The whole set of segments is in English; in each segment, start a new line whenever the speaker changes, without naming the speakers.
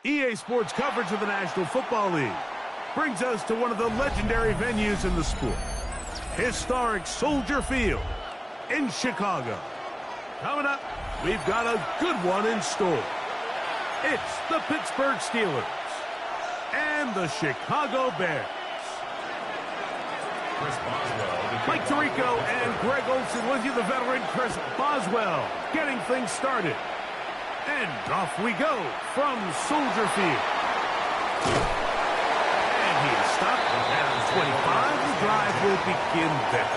EA Sports coverage of the National Football League brings us to one of the legendary venues in the sport, historic Soldier Field in Chicago. Coming up, we've got a good one in store. It's the Pittsburgh Steelers and the Chicago Bears. Mike Tirico and Greg Olsen with you, the veteran Chris Boswell, getting things started. And off we go from Soldier Field. And he is stopped at 25. The drive will begin there.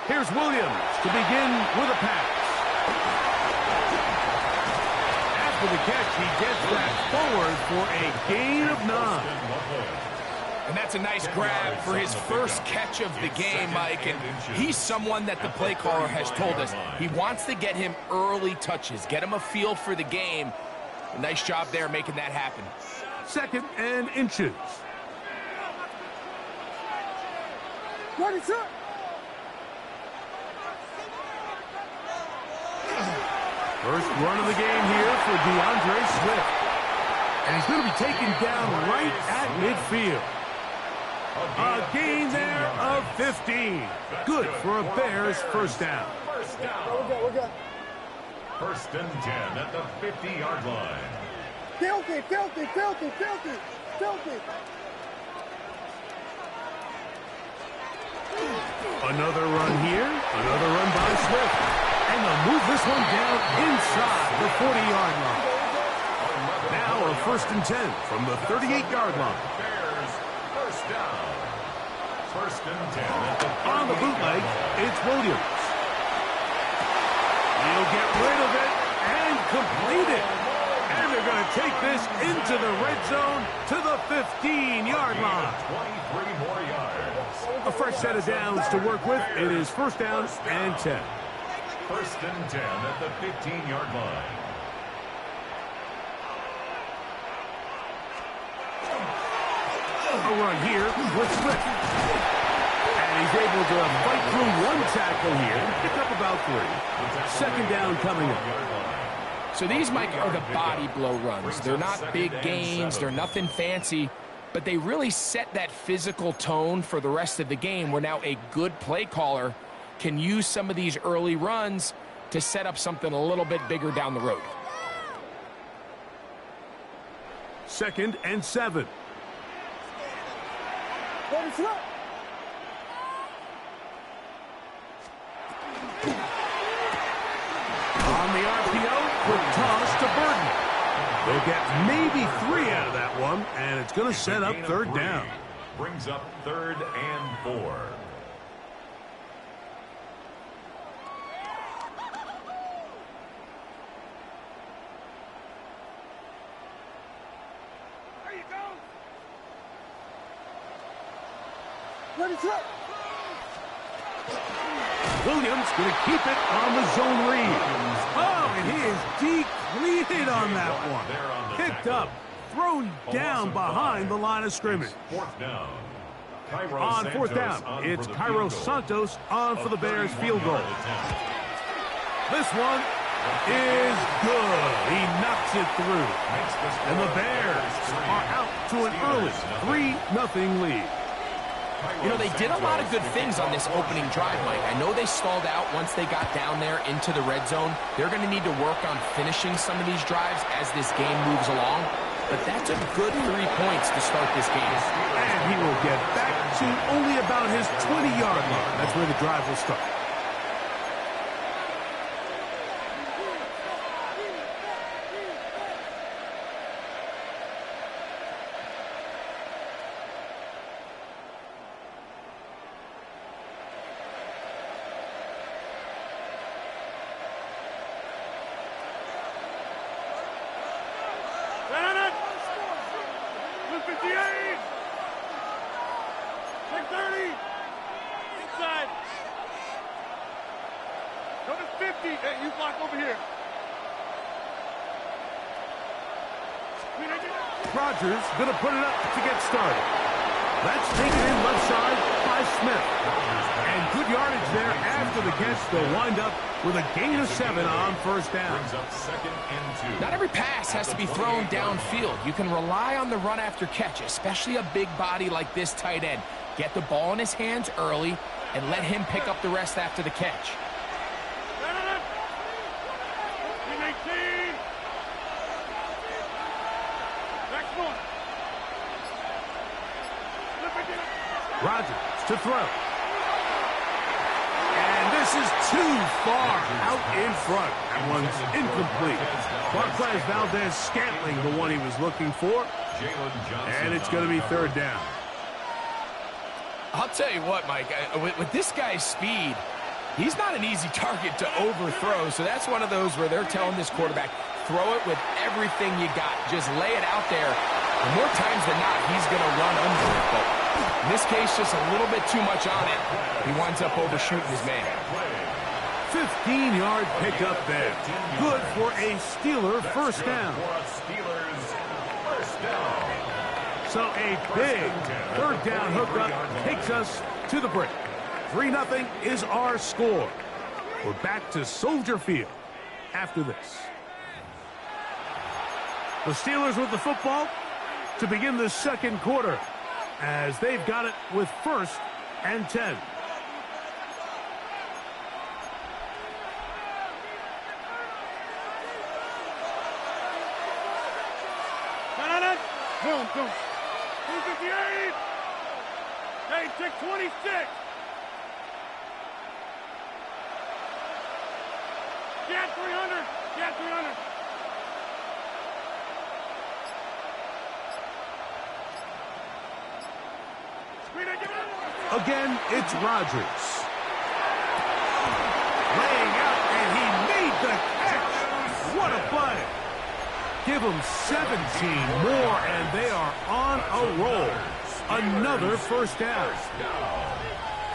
Here's Williams to begin with a pass. After the catch, he gets that forward for a gain of 9.
And that's a nice grab for his first catch of the game, Mike. And he's someone that the play caller has told us he wants to get him early touches, get him a feel for the game. A nice job there making that happen.
2nd and inches.
What is up?
First run of the game here for DeAndre Swift. And he's going to be taken down right at midfield. A gain there of 15. Good for a Bears first down.
We're good.
1st and 10 at the 50-yard line.
Filthy.
Another run here. Another run by Swift. And they'll move this one down inside the 40-yard line. Now a 1st and 10 from the 38-yard line.
Bears first down. 1st and 10
on the bootleg, it's Williams. He'll get rid of it and complete it. And they're going to take this into the red zone to the 15-yard line.
23 more yards.
A fresh set of downs to work with. It is 1st down and 10.
1st and 10 at the 15-yard line.
A run here with Swift. And he's able to fight through one tackle here. Pick up about 3. 2nd down coming up.
So these, Mike, are the body blow runs. They're not big gains. They're nothing fancy. But they really set that physical tone for the rest of the game where now a good play caller can use some of these early runs to set up something a little bit bigger down the road.
2nd and 7.
What is up?
On the RPO, quick toss to Burton. They'll get maybe 3 out of that one, and it's going to set up 3rd down.
Brings up 3rd and 4.
What is up?
Williams going to keep it on the zone read. Oh, and he is depleted on that one. Picked up, thrown down behind the line of scrimmage.
4th down.
On 4th down, it's Cairo Santos on for the Bears field goal. This one is good. He knocks it through. And the Bears are out to an early 3-0 lead.
You know, they did a lot of good things on this opening drive, Mike. I know they stalled out once they got down there into the red zone. They're going to need to work on finishing some of these drives as this game moves along. But that's a good 3 points to start this game.
And he will get back to only about his 20-yard line. That's where the drive will start.
58. 630. Inside. Go to 50. Hey, you block over here.
Rodgers going to put it up to get started. That's taken in left side by Smith. And good yardage there after the catch. They'll wind up with a gain of 7 on first down.
Brings up 2nd and 2.
Not every pass has to be thrown downfield. You can rely on the run after catch, especially a big body like this tight end. Get the ball in his hands early and let him pick up the rest after the catch.
Rodgers to throw. And this is too far out in front. That one's incomplete. Marquez Valdez-Scantling, the one he was looking for. And it's going to be 3rd down.
I'll tell you what, Mike, with this guy's speed, he's not an easy target to overthrow. So that's one of those where they're telling this quarterback, throw it with everything you got. Just lay it out there. And more times than not, he's going to run under it. But in this case, just a little bit too much on it. He winds up overshooting his man.
15-yard pickup there. Good for a Steeler first down. So a big 3rd down hookup takes us to the break. 3-0 is our score. We're back to Soldier Field after this. The Steelers with the football to begin the 2nd quarter, as they've got it with 1st and 10.
Boom, boom. 258. Hey, 626. Get 300. Get 300.
Again, it's Rodgers. Laying out, and he made the catch. What a play. Give them 17 more, and they are on a roll. Another first down.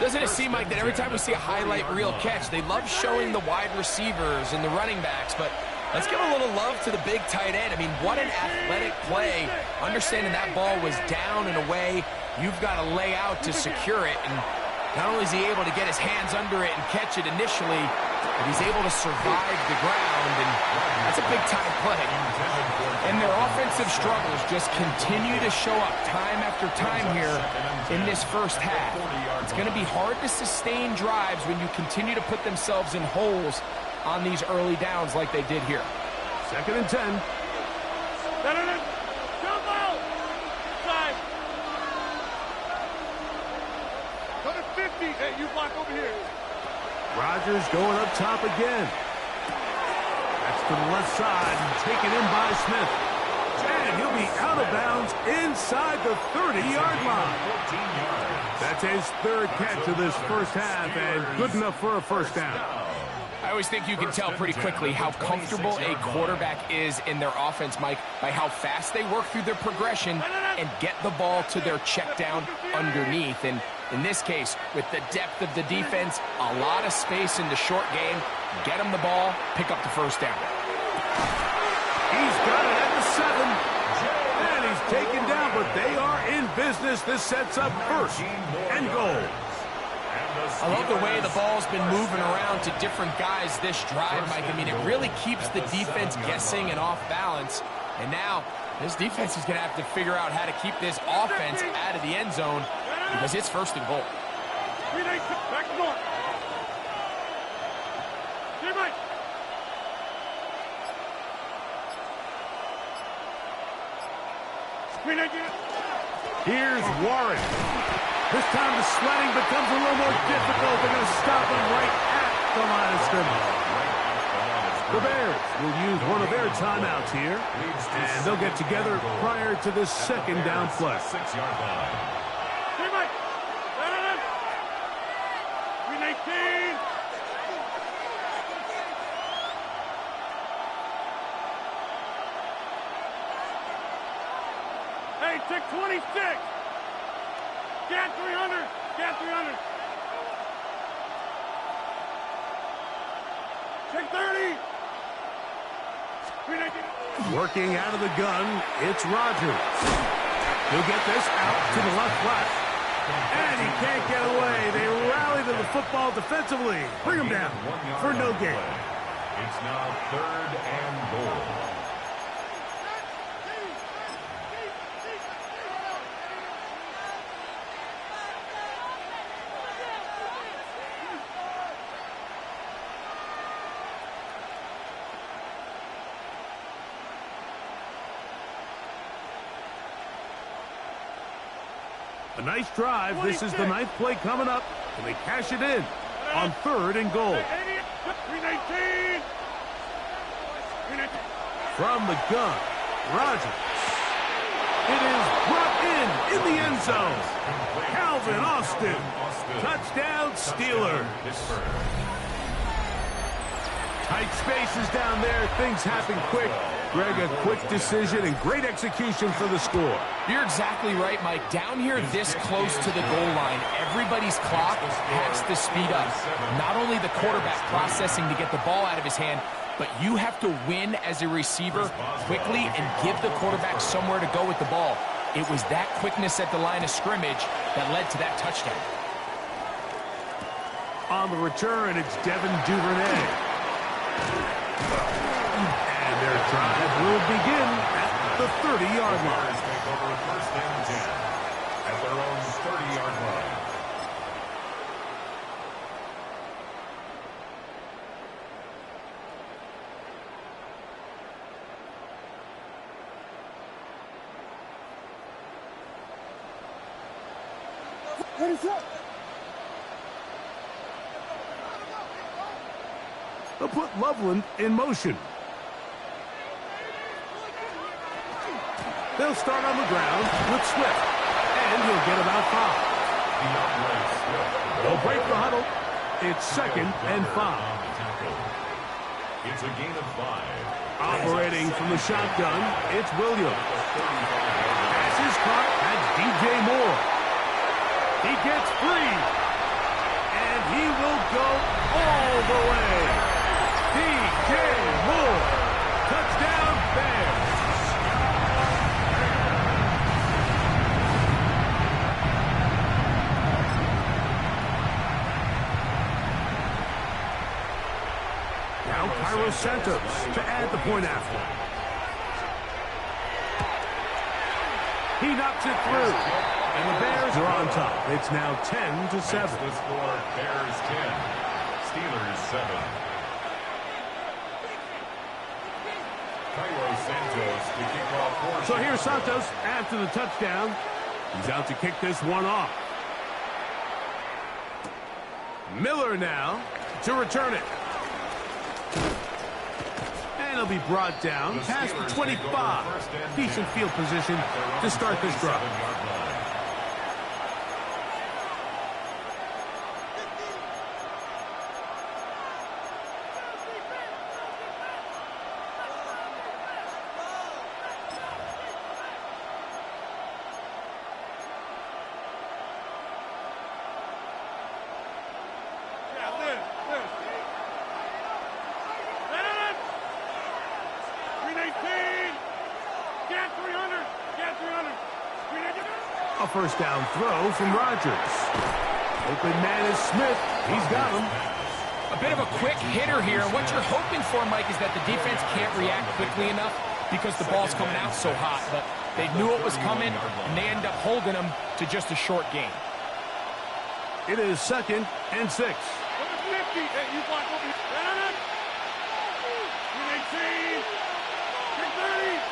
Doesn't it seem like that every time we see a highlight reel catch, they love showing the wide receivers and the running backs, but let's give a little love to the big tight end. I mean, what an athletic play. Understanding that ball was down and away, you've got to lay out to secure it, and not only is he able to get his hands under it and catch it initially, but he's able to survive the ground, and that's a big-time play. And their offensive struggles just continue to show up time after time here in this first half. It's going to be hard to sustain drives when you continue to put themselves in holes on these early downs like they did here.
2nd and 10.
Jump out. Inside. Go to 50. Hey, you block over here.
Rodgers going up top again. That's to the left side and taken in by Smith. And he'll be out of bounds inside the 30-yard line. That's his 3rd catch of this first half, and good enough for a first down.
I always think you can tell pretty quickly how comfortable a quarterback is in their offense, Mike, by how fast they work through their progression and get the ball to their check down underneath. And in this case, with the depth of the defense, a lot of space in the short game, get him the ball, pick up the first down.
He's got it at the 7. And he's taken down, but they are in business. This sets up 1st and goal.
I love the way the ball's been moving around to different guys this drive, Mike. I mean, it really keeps the defense guessing and off balance. And now, this defense is going to have to figure out how to keep this offense out of the end zone because it's 1st and goal.
Back north.
Here's Warren. This time the sledding becomes a little more difficult. They're going to stop him right at the line of scrimmage. The Bears will use one of their timeouts here, and they'll get together prior to the 2nd down play.
6-yard line.
319. Hey, Hey, check 26. Get 300. Get 300. Check 30. 319.
Working out of the gun, it's Rodgers. He'll get this out to the left flat. And he can't get away. They rally to the football defensively. Bring him down for no gain.
It's now 3rd and goal.
A nice drive. This is the 9th play coming up, and they cash it in on 3rd and goal.
319.
From the gun, Rodgers. It is brought in the end zone. Calvin Austin. Touchdown, Steelers. Tight spaces down there. Things happen quick. Greg, a quick decision and great execution for the score.
You're exactly right, Mike. Down here this close to the goal line, everybody's clock has to speed up. Not only the quarterback processing to get the ball out of his hand, but you have to win as a receiver quickly and give the quarterback somewhere to go with the ball. It was that quickness at the line of scrimmage that led to that touchdown.
On the return, it's Devin Duvernay. And their drive will begin at the 30-yard line.
Take over 1st and 10 at their own 30-yard line.
They'll put Loveland in motion. They'll start on the ground with Swift, and he'll get about 5. They'll break the huddle. It's 2nd and 5.
It's a gain of 5.
Operating from the shotgun, it's Williams. Pass is caught. That's DJ Moore. He gets free, and he will go all the way. DJ Moore. Touchdown, Bears. Now Cairo Santos to add the point after. He knocks it through. And the Bears are on top. It's now 10-7.
That's the score, Bears 10, Steelers 7. Cairo Santos to kick off.
So here's Santos after the touchdown. He's out to kick this one off. Miller now to return it. And he'll be brought down past the 25. Decent field position to start this drive. A first down throw from Rodgers. Open man is Smith. He's got him.
A bit of a quick hitter here. And what you're hoping for, Mike, is that the defense can't react quickly enough because the ball's coming out so hot. But they knew it was coming, and they end up holding them to just a short gain.
It is 2nd and 6.
Number 50. Hey, you block over here. 319. 30.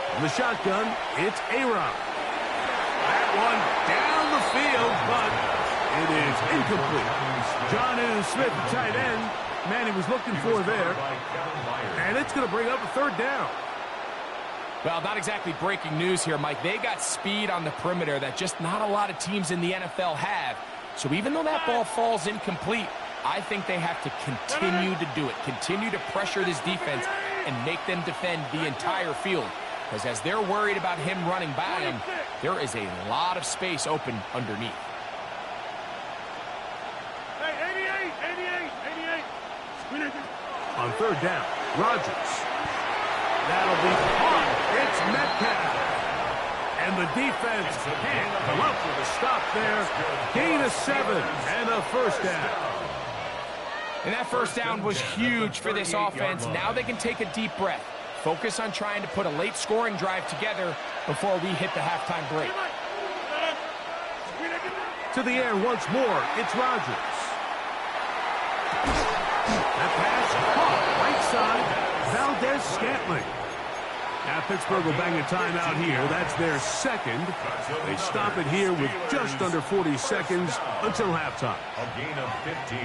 In the shotgun, it's Aaron. That one down the field, but it is incomplete. Jonnu Smith, the tight end, man he was looking for there. And it's going to bring up a 3rd down.
Well, not exactly breaking news here, Mike. They got speed on the perimeter that just not a lot of teams in the NFL have. So even though that ball falls incomplete, I think they have to continue to do it, continue to pressure this defense, and make them defend the entire field. Because as they're worried about him running by them, there is a lot of space open underneath.
Hey, 88.
On third down, Rodgers. That'll be caught. It's Metcalf. And the defense can't come up with a stop there. Gain of 7 and a first down.
And that first down was huge for this offense. Now they can take a deep breath. Focus on trying to put a late scoring drive together before we hit the halftime break.
To the air once more, it's Rodgers. That pass caught right side, Valdez-Scantling. Now Pittsburgh will bang a timeout here. That's their second. They stop it here with just under 40 seconds until halftime.
A gain of 15.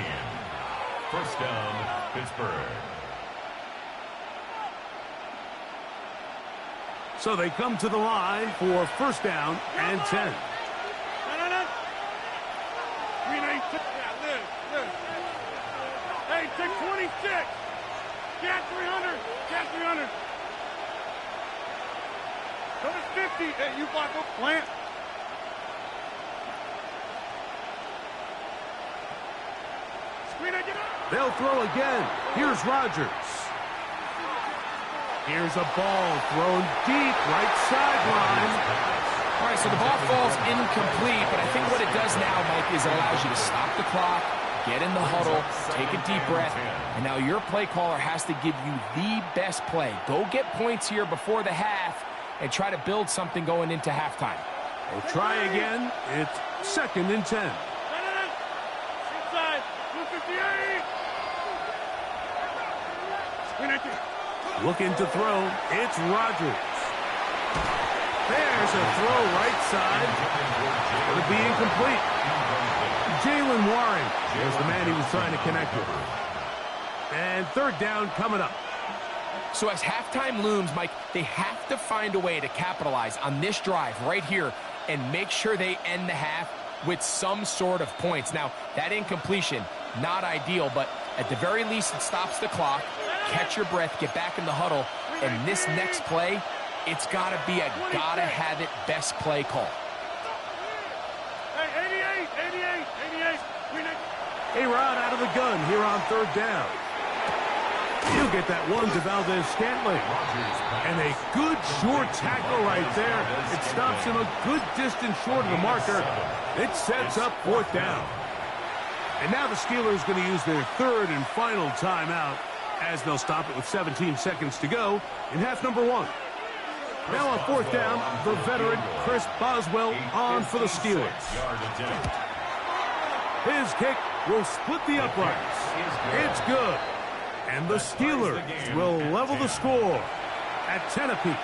First down, Pittsburgh.
So they come to the line for first down and 10.
No. Hey, take 26. Get 300. Get 300. Go to 50. Hey, you block up. Plant. Screen it. Get up.
They'll throw again. Here's Rodgers. Here's a ball thrown deep right sideline.
All right, so the ball falls incomplete, but I think what it does now, Mike, is it allows you to stop the clock, get in the huddle, take a deep breath, and now your play caller has to give you the best play. Go get points here before the half and try to build something going into halftime.
They'll try again. It's second and 10.
Inside. 258. Screen it.
Looking to throw. It's Rodgers. There's a throw right side. Going to be incomplete. Jaylen Warren is the man he was trying to connect with. And third down coming up.
So as halftime looms, Mike, they have to find a way to capitalize on this drive right here and make sure they end the half with some sort of points. Now, that incompletion, not ideal, but at the very least it stops the clock. Catch your breath, get back in the huddle, and this next play, it's got to be a gotta-have-it best play call.
Hey, 88.
A-Rod out of the gun here on third down. He'll get that one to Valdez-Scantling. And a good short tackle right there. It stops him a good distance short of the marker. It sets up fourth down. And now the Steelers going to use their third and final timeout as they'll stop it with 17 seconds to go in half number 1. Now on fourth down, the veteran Chris Boswell on for the Steelers. His kick will split the uprights. It's good. And the Steelers will level the score at 10 apiece.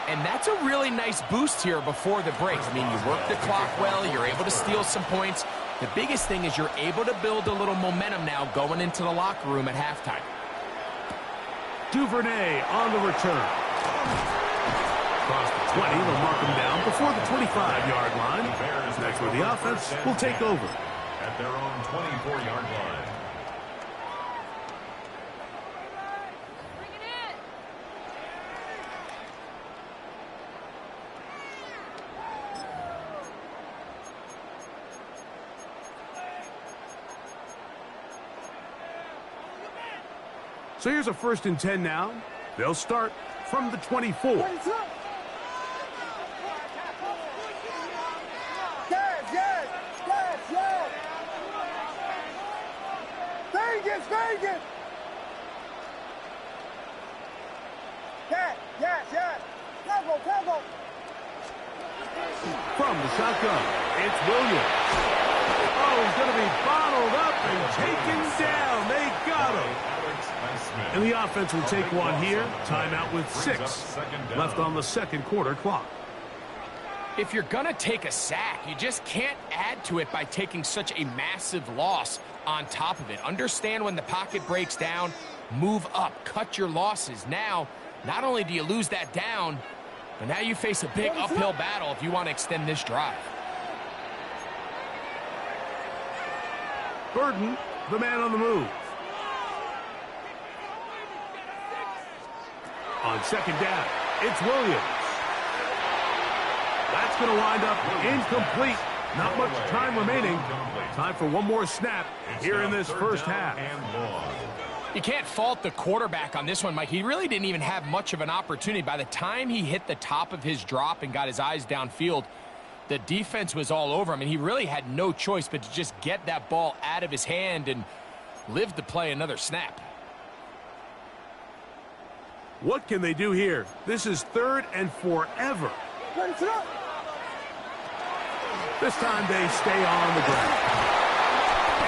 And that's a really nice boost here before the break. I mean, you work the clock well, you're able to steal some points. The biggest thing is you're able to build a little momentum now going into the locker room at halftime.
Duvernay on the return. Across the 20, they'll mark him down before the 25-yard line. That's where the offense will take over.
At their own 24-yard line.
So here's a first and 10 now. They'll start from the 24.
Vegas. Yes. Tempo.
From the shotgun, it's Williams. Oh, he's going to be bottled up and taken down. They got him. And the offense will take one here. Timeout with 6 left on the second quarter clock.
If you're going to take a sack, you just can't add to it by taking such a massive loss on top of it. Understand when the pocket breaks down, move up, cut your losses. Now, not only do you lose that down, but now you face a big uphill battle if you want to extend this drive.
Burden, the man on the move. On second down, it's Williams. That's going to wind up incomplete. Not much time remaining. Time for one more snap here in this first half.
You can't fault the quarterback on this one, Mike. He really didn't even have much of an opportunity. By the time he hit the top of his drop and got his eyes downfield, the defense was all over him, and he really had no choice but to just get that ball out of his hand and live to play another snap.
What can they do here? This is 3rd and forever. This time they stay on the ground.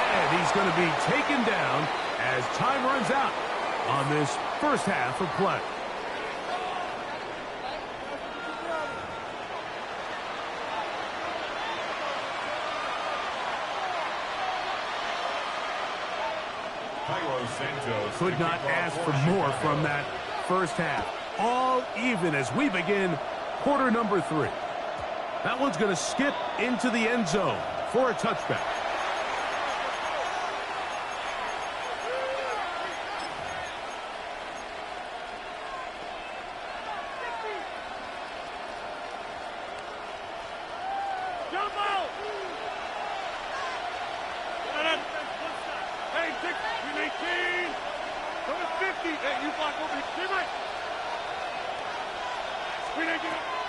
And he's going to be taken down as time runs out on this first half of play. Could not ask for more from that first half. All even as we begin quarter number 3. That one's going to skip into the end zone for a touchback.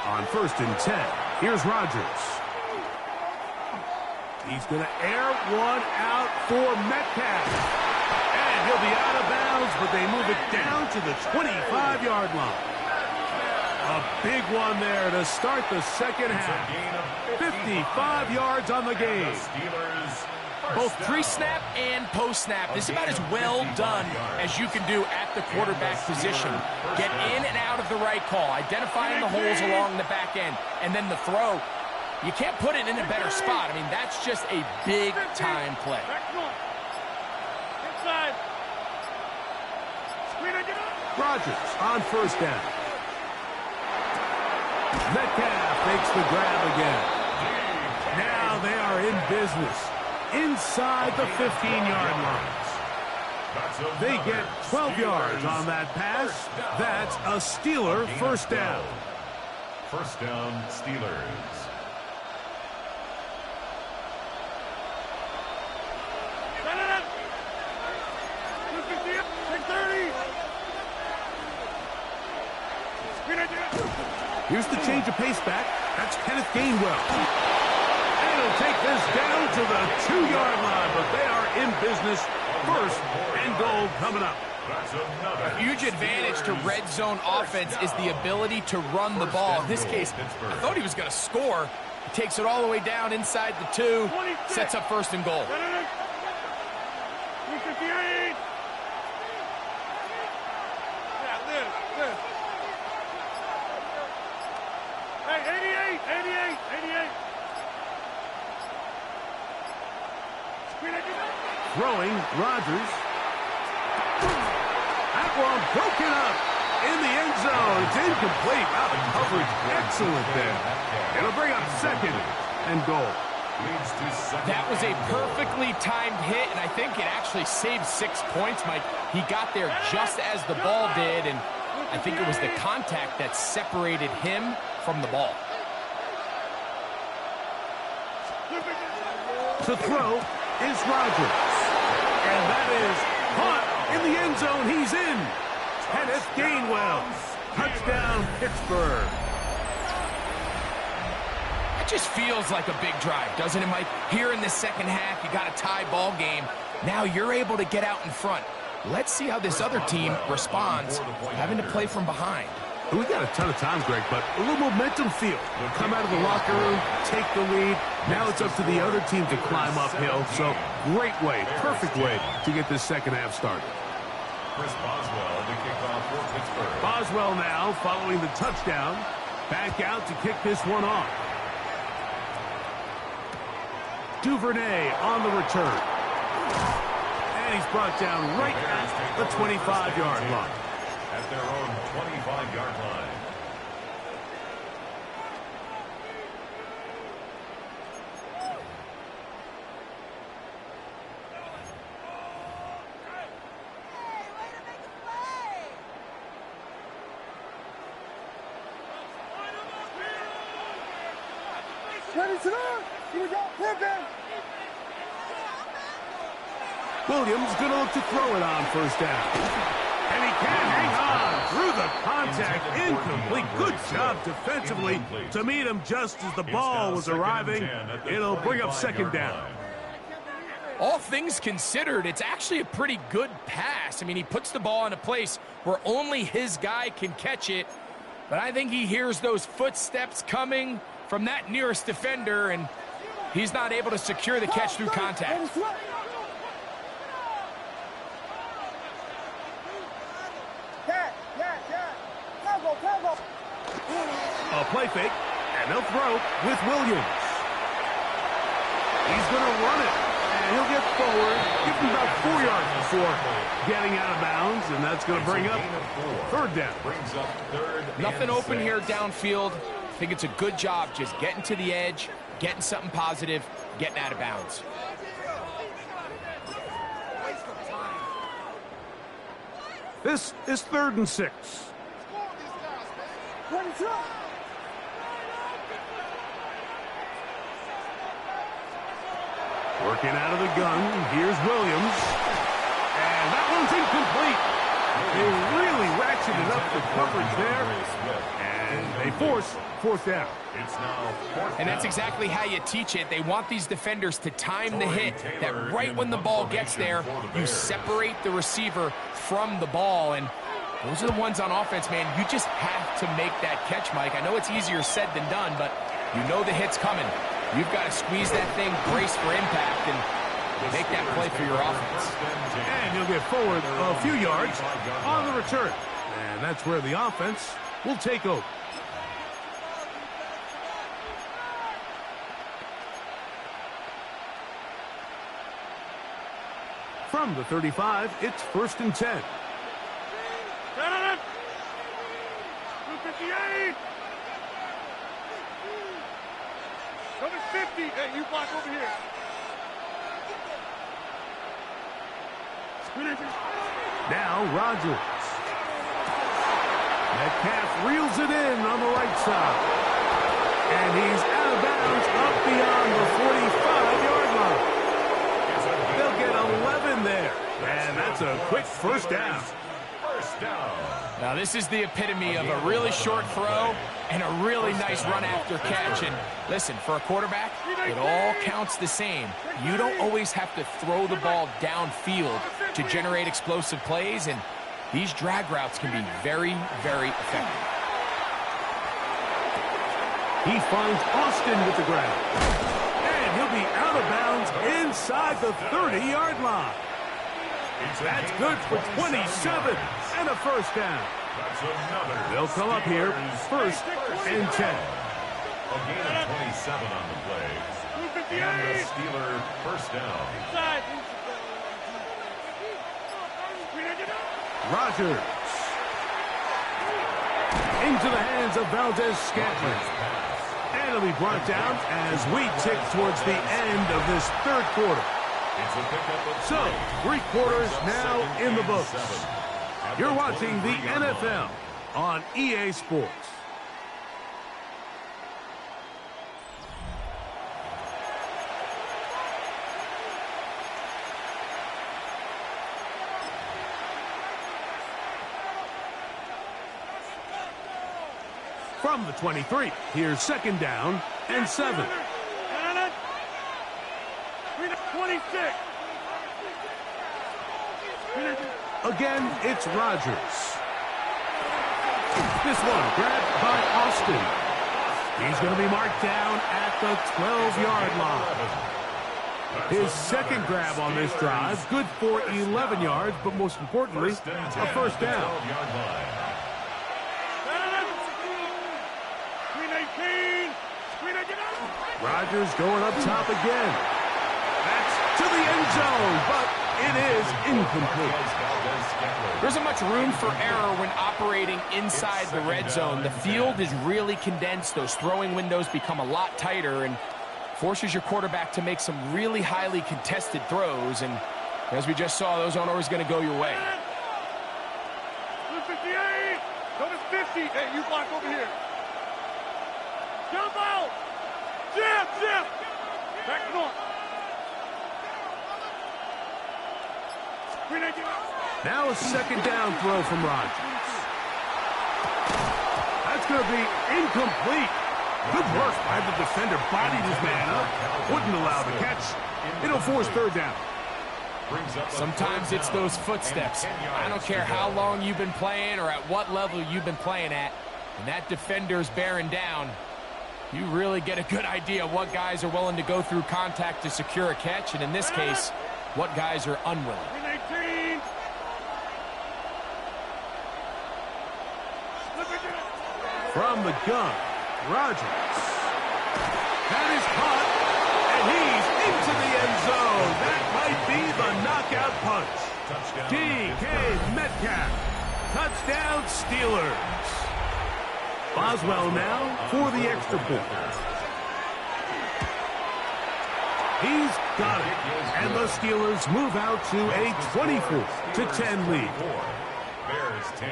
On 1st and 10, here's Rodgers. He's going to air one out for Metcalf. And he'll be out of bounds, but they move it down to the 25-yard line. A big one there to start the second half. 55 yards on the game.
Both pre-snap and post-snap. This is about as well done as you can do at the quarterback position. Get in and out of the right call, identifying the holes along the back end, and then the throw. You can't put it in a better spot. I mean, that's just a big-time play.
Rodgers on 1st down. Metcalf makes the grab again. Now they are in business inside the 15-yard lines. They get 12 yards on that pass. That's a Steeler first down.
First down, Steelers.
Here's the change of pace back. That's Kenneth Gainwell. And he'll take this down to the 2-yard line, but they are in business. 1st and goal coming up.
A huge advantage to red zone offense is the ability to run the ball. In this case, I thought he was going to score. He takes it all the way down inside the 2, sets up 1st and goal.
Hey, 88.
Throwing, Rodgers. That one broken up in the end zone. It's incomplete. Wow, the coverage excellent there. It'll bring up 2nd and goal.
That was a perfectly timed hit, and I think it actually saved 6 points, Mike. He got there just as the ball did, and I think it was the contact that separated him from the ball.
To throw is Rodgers. And that is caught in the end zone. He's in. Kenneth Gainwell. Touchdown, Pittsburgh.
It just feels like a big drive, doesn't it, Mike? Here in the second half, you got a tie ball game. Now you're able to get out in front. Let's see how this other team responds, having to play from behind.
We got a ton of time, Greg, but a little momentum feel. Come out of the locker room, take the lead. Now it's up to the other team to climb uphill. So great way, perfect way to get this second half started.
Chris Boswell to kick off for Pittsburgh.
Boswell now following the touchdown. Back out to kick this one off. Duvernay on the return. And he's brought down right at the 25-yard line.
At their own 25-yard line.
Williams going to look to throw it on first down. And he can hang on through the contact. Incomplete. Good job defensively to meet him just as the ball was arriving. It'll bring up second down.
All things considered, it's actually a pretty good pass. I mean, he puts the ball in a place where only his guy can catch it. But I think he hears those footsteps coming from that nearest defender, and he's not able to secure the catch through contact.
A play fake, and they'll throw with Williams. He's going to run it, and he'll get forward, give him about 4 yards before getting out of bounds, and that's going to bring up third down.
Nothing open here downfield. I think it's a good job just getting to the edge, getting something positive, getting out of bounds.
This is 3rd and 6. Working out of the gun, here's Williams. And that one's incomplete. They really ratcheted up the coverage there. And they force 4th down.
And that's exactly how you teach it. They want these defenders to time the hit, that right when the ball gets there, you separate the receiver from the ball. And those are the ones on offense, man. You just have to make that catch, Mike. I know it's easier said than done, but you know the hit's coming. You've got to squeeze that thing, brace for impact, and make that play for your offense.
And you'll get forward a few yards on the return. And that's where the offense will take over. From the 35, it's 1st and 10.
258. Number 50. Hey, you block over here.
Now Rodgers. Metcalf reels it in on the right side. And he's out of bounds up beyond the 45-yard line. They'll get 11 there. And that's a quick first down.
Now, this is the epitome of a really short throw and a really nice run after catch. And listen, for a quarterback, it all counts the same. You don't always have to throw the ball downfield to generate explosive plays, and these drag routes can be very, very effective.
He finds Austin with the grab. And he'll be out of bounds inside the 30-yard line. That's good for 27 and a first down. They'll come up here 1st and 10.
A gain of 27 on the play. And the Steeler first down.
Rodgers. Into the hands of Valdez-Scantling. And it'll be brought down as we tick towards the end of this 3rd quarter. So, 3 quarters now in the books. You're watching the NFL on EA Sports. From the 23, here's 2nd down and 7.
26.
Again, it's Rodgers. This one grabbed by Austin. He's going to be marked down at the 12-yard line. His 2nd grab on this drive, good for 11 yards, but most importantly, a first down. Rodgers going up top again. That's to the end zone, but it is incomplete.
There isn't much room for error when operating inside the red zone. The field is really condensed. Those throwing windows become a lot tighter and forces your quarterback to make some really highly contested throws. And as we just saw, those aren't always going to go your way.
58. Go to 50. Hey, you block over here. Jump out. Jim. Zip. Back north.
Now a second down throw from Rodgers. That's going to be incomplete. Good work by the defender. Bodied his man up. Wouldn't allow the catch. It'll force third down.
Sometimes it's those footsteps. I don't care how long you've been playing or at what level you've been playing at. When that defender's bearing down, you really get a good idea of what guys are willing to go through contact to secure a catch, and in this case, what guys are unwilling.
From the gun, Rodgers. That is caught, and he's into the end zone. That might be the knockout punch. DK Metcalf. Touchdown, Steelers. Boswell now for the extra point. He's got it. And the Steelers move out to a 24-10 lead.
Bears 10.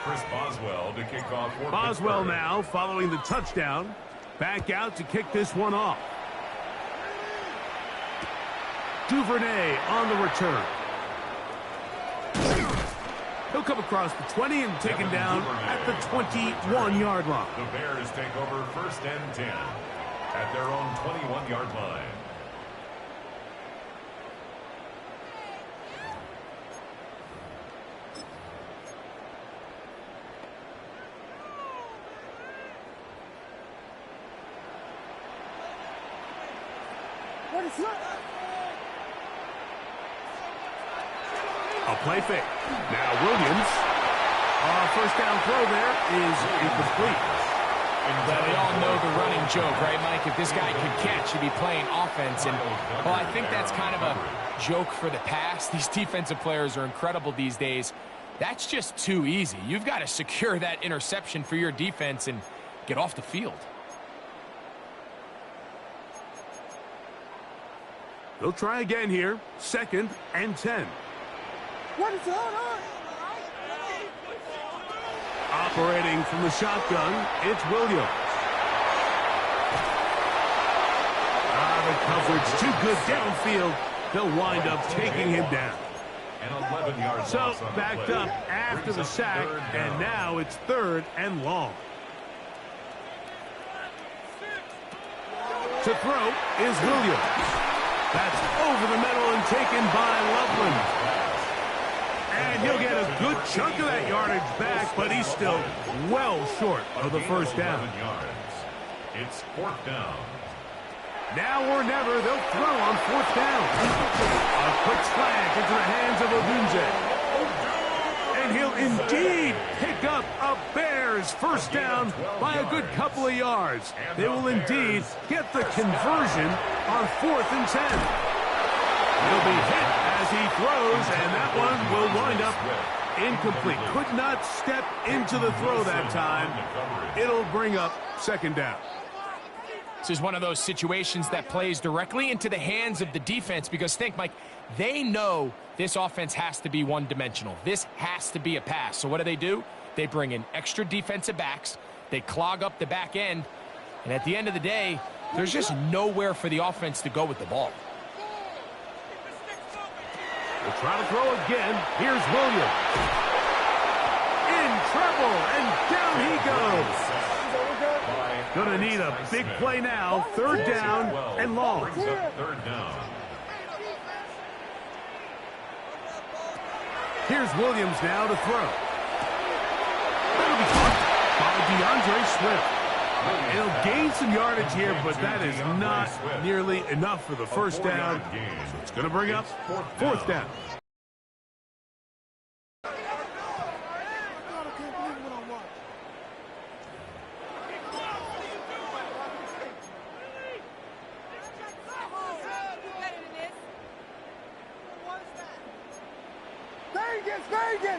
Chris Boswell to kick off for
Boswell
Pittsburgh.
now following the touchdown. Back out to kick this one off. Duvernay on the return. He'll come across the 20 and taken down at the 21-yard line.
The Bears take over first and 10 at their own 21-yard line.
A play fake. Now Williams. First down throw there is incomplete.
Well, we all know the running joke, right, Mike? If this guy could catch, he'd be playing offense. And, well, I think that's kind of a joke for the past. These defensive players are incredible these days. That's just too easy. You've got to secure that interception for your defense and get off the field.
They'll try again here. 2nd and 10.
What is going on?
Operating from the shotgun, it's Williams. The coverage too good downfield. They'll wind up taking him down. So backed up after the sack, and now it's 3rd and long. To throw is Williams. That's over the middle and taken by Loveland. And he'll get a good chunk of that yardage back, but he's still well short of the first down.
It's 4th down.
Now or never, they'll throw on 4th down. A quick slant into the hands of Odunze. And he'll indeed pick up a Bears first down by a good couple of yards. They will indeed get the conversion on 4th and 10. He'll be hit as he throws, and that one will wind up incomplete. Could not step into the throw that time. It'll bring up 2nd down.
This is one of those situations that plays directly into the hands of the defense because think, Mike, they know this offense has to be one-dimensional. This has to be a pass. So what do? They bring in extra defensive backs. They clog up the back end. And at the end of the day, there's just nowhere for the offense to go with the ball.
We'll try to throw again. Here's Williams. In trouble, and down he goes. Gonna need a big play now. 3rd down and long.
3rd down.
Here's Williams now to throw. That'll be caught by DeAndre Swift. He'll gain some yardage here, but that is not nearly enough for the first down. So it's going to bring up 4th down.
Vegas!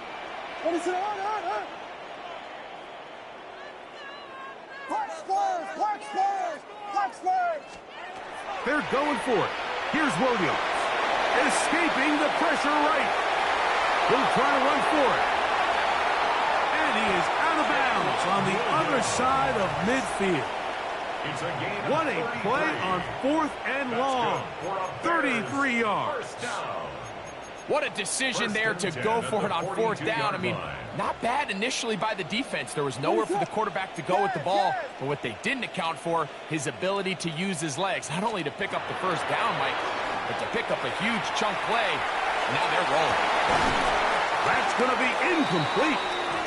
What is it on? Flash flares!
They're going for it. Here's Williams. Escaping the pressure right. He'll try to run for it. And he is out of bounds on the other side of midfield.
It's a gain
What
of
a
33.
play on 4th and long. 33 yards.
First down.
What a decision there to go for it on 4th down. I mean, not bad initially by the defense. There was nowhere for the quarterback to go with the ball, but what they didn't account for, his ability to use his legs, not only to pick up the first down, Mike, but to pick up a huge chunk play. Now they're rolling.
That's going to be incomplete.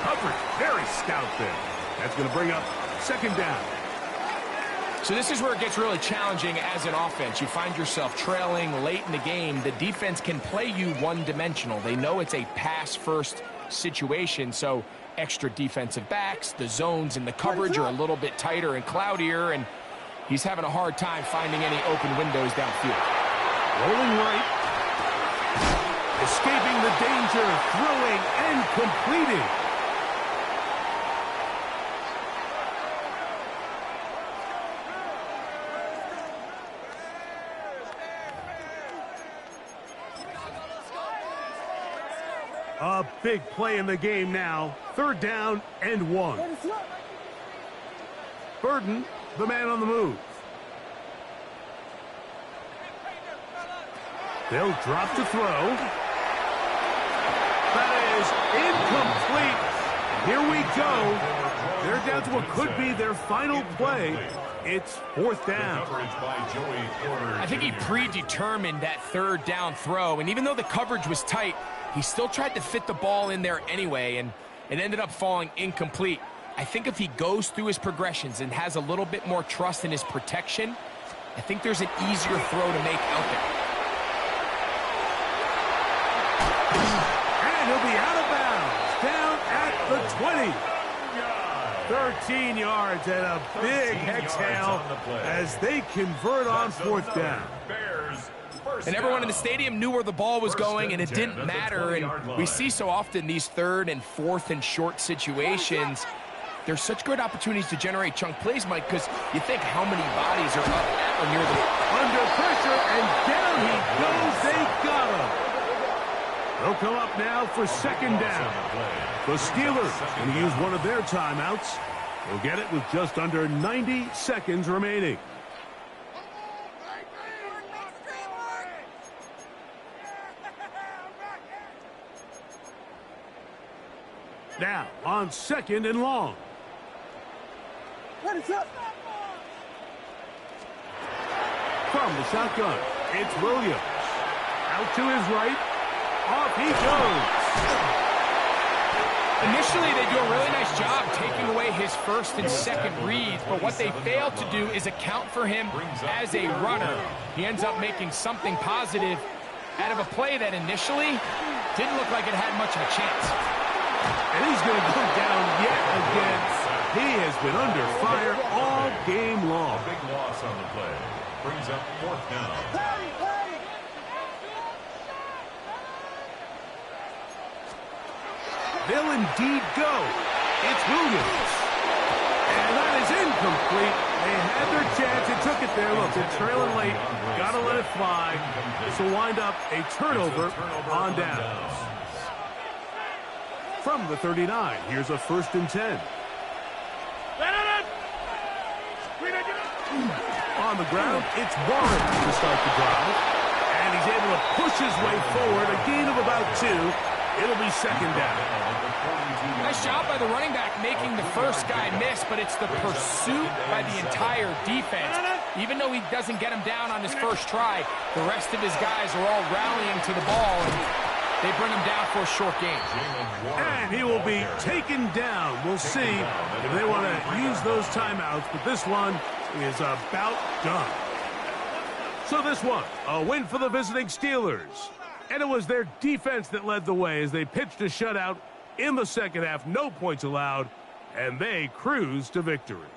Coverage very stout there. That's going to bring up 2nd down.
So this is where it gets really challenging as an offense. You find yourself trailing late in the game. The defense can play you one-dimensional. They know it's a pass-first situation, so extra defensive backs, the zones and the coverage are a little bit tighter and cloudier, and he's having a hard time finding any open windows downfield.
Rolling right. Escaping the danger, throwing and completing. A big play in the game now. 3rd down and 1. Burden, the man on the move. They'll drop to throw. That is incomplete. Here we go. They're down to what could be their final play. It's 4th down.
I think he predetermined that 3rd down throw, and even though the coverage was tight, he still tried to fit the ball in there anyway, and it ended up falling incomplete. I think if he goes through his progressions and has a little bit more trust in his protection, I think there's an easier throw to make out there.
And he'll be out of bounds, down at the 20. 13 yards and a big exhale as they convert on 4th down.
And everyone in the stadium knew where the ball was going, and it didn't matter. And we see so often these 3rd and 4th and short situations, there's such good opportunities to generate chunk plays, Mike, because you think how many bodies are up at or near the
under pressure, and down he goes. They got him. They'll come up now for 2nd down. The Steelers going to use one of their timeouts. They'll get it with just under 90 seconds remaining. Now on 2nd and long. From the shotgun, it's Williams. Out to his right. Off he goes.
Initially, they do a really nice job taking away his 1st and 2nd reads, but what they fail to do is account for him as a runner. He ends up making something positive out of a play that initially didn't look like it had much of a chance.
And he's going to go down yet again. He has been under fire all game long.
A big loss on the play. Brings up 4th down.
They'll indeed go. It's Williams. And that is incomplete. They had their chance. They took it there. Look, they're trailing late. Got to let it fly. This will wind up a turnover on downs. From the 39, here's a 1st and 10. On the ground, it's Warren to start the drive. And he's able to push his way forward. A gain of about 2. It'll be 2nd down.
Nice job by the running back making the first guy miss, but it's the pursuit by the entire defense. Even though he doesn't get him down on his first try, the rest of his guys are all rallying to the ball, and they bring him down for a short gain.
And he will be taken down. We'll see if they want to use those timeouts, but this one is about done. So this one, a win for the visiting Steelers. And it was their defense that led the way as they pitched a shutout in the 2nd half. No points allowed, and they cruised to victory.